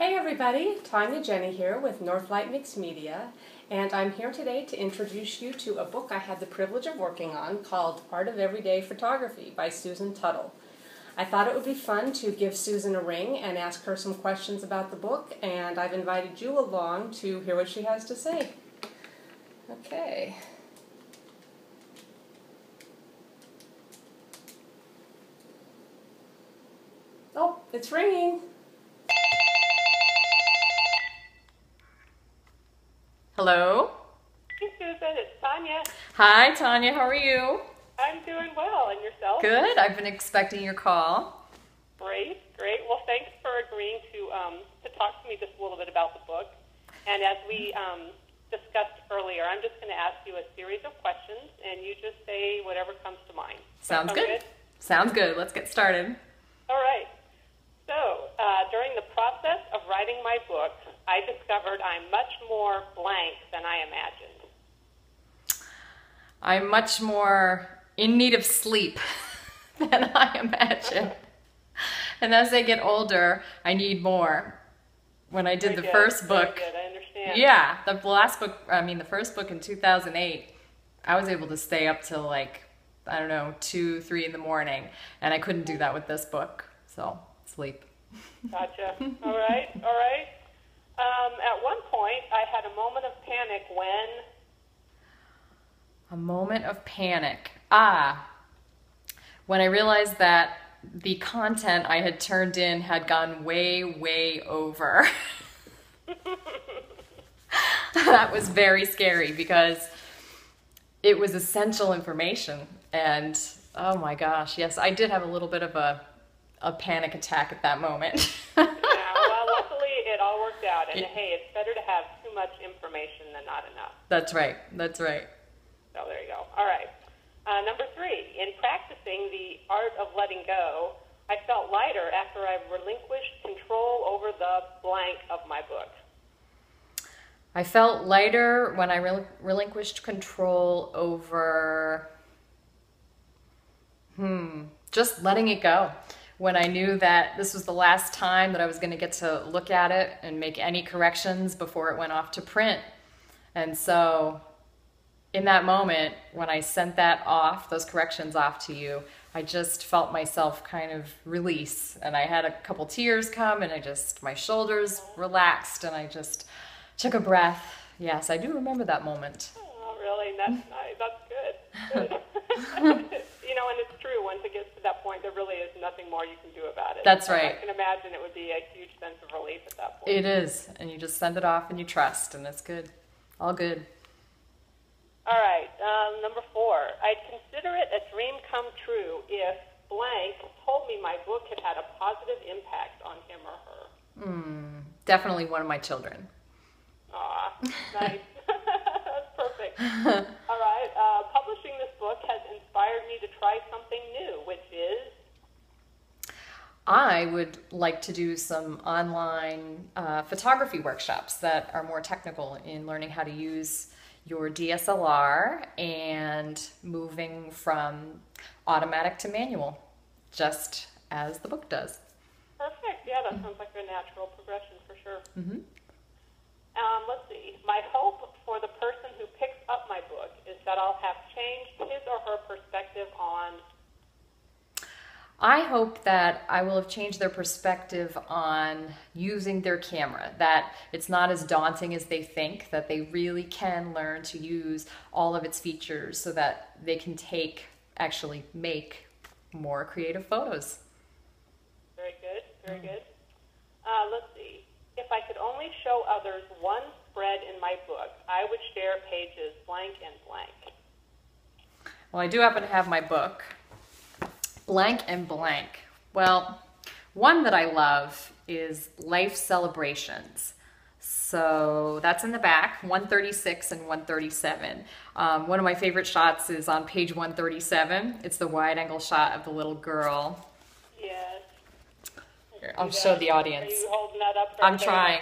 Hey everybody, Tonia Jenny here with Northlight Mixed Media, and I'm here today to introduce you to a book I had the privilege of working on called Art of Everyday Photography by Susan Tuttle. I thought it would be fun to give Susan a ring and ask her some questions about the book, and I've invited you along to hear what she has to say. Okay. Oh, it's ringing. Hello? Hey Susan, it's Tonia. Hi Tonia, how are you? I'm doing well, and yourself? Good, I've been expecting your call. Great. Well, thanks for agreeing to talk to me just a little bit about the book. And as we discussed earlier, I'm just going to ask you a series of questions, and you just say whatever comes to mind. Sounds good. Sounds good. Let's get started. All right. So, during the process of writing my book, I discovered I'm much more blank than I imagined. I'm much more in need of sleep than I imagined. And as I get older, I need more. When I did the first book, Very good. I understand. Yeah, the first book in 2008, I was able to stay up till like, I don't know, 2, 3 in the morning, and I couldn't do that with this book, so sleep. Gotcha. All right. At one point, I had a moment of panic when... A moment of panic. When I realized that the content I had turned in had gone way, way over. That was very scary because it was essential information. And oh my gosh, yes, I did have a little bit of a panic attack at that moment. Yeah, well, luckily it all worked out. And hey, it's better to have too much information than not enough. That's right. So there you go. All right. Number 3, in practicing the art of letting go, I felt lighter after I relinquished control over the blank of my book. I felt lighter when I relinquished control over, just letting it go. When I knew that this was the last time that I was going to get to look at it and make any corrections before it went off to print. And so in that moment, when I sent those corrections off to you, I just felt myself kind of release. And I had a couple tears come, and my shoulders relaxed, and I just took a breath. Yes, I do remember that moment. Oh, really? That's nice. That's good. And it's true. Once it gets to that point, there really is nothing more you can do about it. That's right. I can imagine it would be a huge sense of relief at that point. It is. And you just send it off and you trust, and it's good. All good. All right. Number 4. I'd consider it a dream come true if blank told me my book had had a positive impact on him or her. Definitely one of my children. Aw, nice. That's perfect. All right. Publishing this book has inspired me to try something new, which is? I would like to do some online photography workshops that are more technical in learning how to use your DSLR and moving from automatic to manual, just as the book does. Perfect. Yeah, that sounds like a natural progression for sure. Mm-hmm. Let's see. My hope for the person who picks up my book is that I'll have changed his or her perspective on... I hope that I will have changed their perspective on using their camera, that it's not as daunting as they think, that they really can learn to use all of its features so that they can actually make more creative photos. Very good. Let's see. If I could only show others one spread in my book, I would share pages blank and blank. Well, I do happen to have my book, blank and blank. Well, one that I love is Life Celebrations. So that's in the back, 136 and 137. One of my favorite shots is on page 137. It's the wide angle shot of the little girl. Yes. Here, I'll show the audience. Are you holding that up? I'm trying.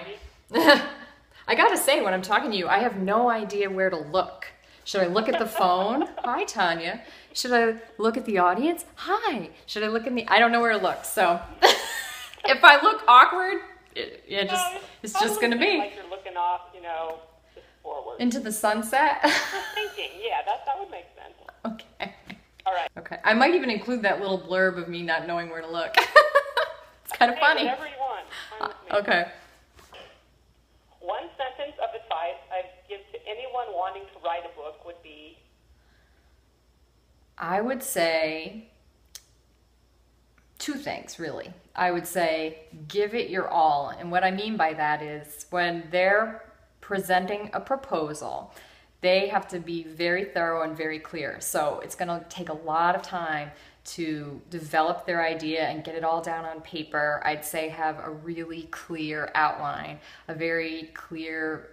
I gotta say, when I'm talking to you, I have no idea where to look. Should I look at the phone? Hi, Tonia. Should I look at the audience? Hi. Should I look in I don't know where to look. So if I look awkward, It's just going to be. Like you're looking off, you know, just forward. Into the sunset? Just thinking, yeah, that would make sense. Okay. All right. Okay. I might even include that little blurb of me not knowing where to look. It's kind of funny. Whatever you want. Fine with me. Okay. One sentence of advice I'd give to anyone wanting to write a book would be? I would say two things, really. I would say give it your all. And what I mean by that is when they're presenting a proposal, they have to be very thorough and very clear. So it's going to take a lot of time to develop their idea and get it all down on paper. I'd say have a really clear outline, a very clear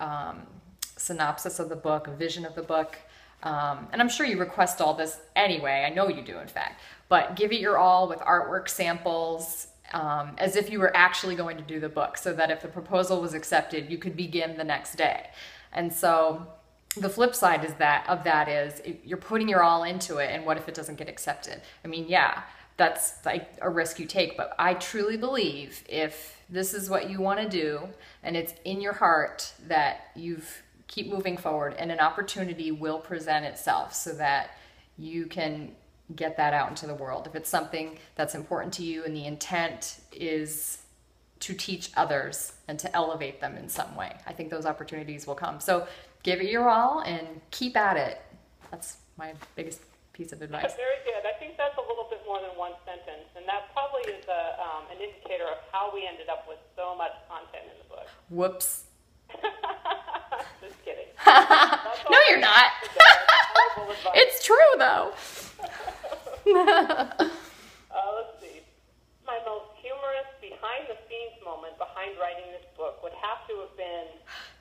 synopsis of the book, a vision of the book. And I'm sure you request all this anyway. I know you do, in fact. But give it your all with artwork samples, as if you were actually going to do the book, so that if the proposal was accepted, you could begin the next day. And so the flip side is you're putting your all into it, and what if it doesn't get accepted? I mean, yeah, that's like a risk you take, but I truly believe if this is what you want to do and it's in your heart, that keep moving forward and an opportunity will present itself so that you can get that out into the world. If it's something that's important to you and the intent is to teach others and to elevate them in some way, I think those opportunities will come. So give it your all and keep at it. That's my biggest piece of advice. Very good. I think that's a little bit more than one sentence, and that probably is an indicator of how we ended up with so much content in the book. Whoops. Just kidding. No, you're not. It's true, though. Let's see. My most humorous behind-the-scenes moment behind writing this book would have to have been...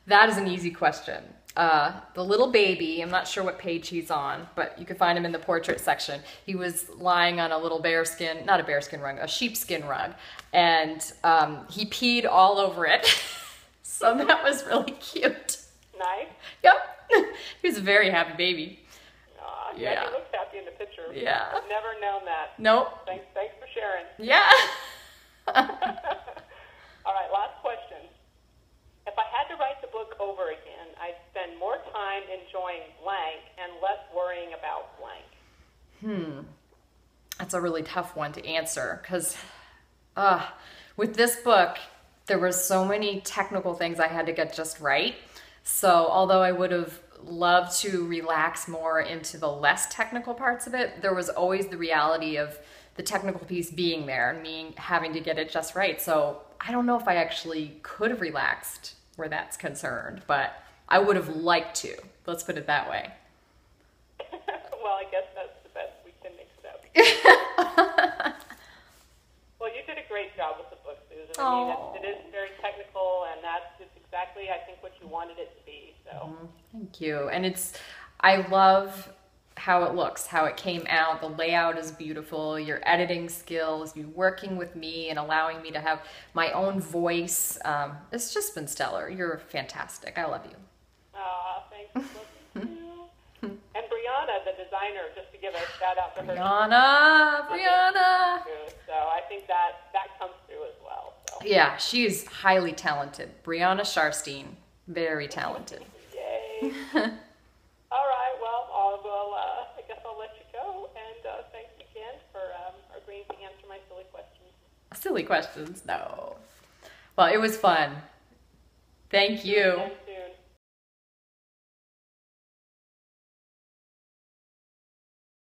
That is an easy question. The little baby, I'm not sure what page he's on, but you can find him in the portrait section. He was lying on a little not a bearskin rug, a sheepskin rug, and he peed all over it. So that was really cute. Nice. Yep. He was a very happy baby. Yeah, he looks happy in the picture. Yeah. I've never known that. Nope. Thanks for sharing. Yeah. All right, last question. If I had to write the book over again, I'd spend more time enjoying blank and less worrying about blank. That's a really tough one to answer because with this book, there were so many technical things I had to get just right. So although I would have loved to relax more into the less technical parts of it, there was always the reality of the technical piece being there and me having to get it just right. So I don't know if I actually could have relaxed where that's concerned, but I would have liked to. Let's put it that way. Well, I guess that's the best we can accept. Well, you did a great job with the book, Susan. I mean, it is very technical, and that's just exactly, I think, what you wanted it to be. So. Thank you. And I love how it looks, how it came out. The layout is beautiful. Your editing skills, you working with me and allowing me to have my own voice. It's just been stellar. You're fantastic. I love you. Thanks. And Brianna, the designer, just to give a shout out to her. Brianna. So I think that comes through as well. So. Yeah, she's highly talented. Brianna Sharstein, very talented. Yay. All right, well, I guess I'll let you go, and thanks again for agreeing to answer my silly questions. Silly questions? No. Well, it was fun. Thank you.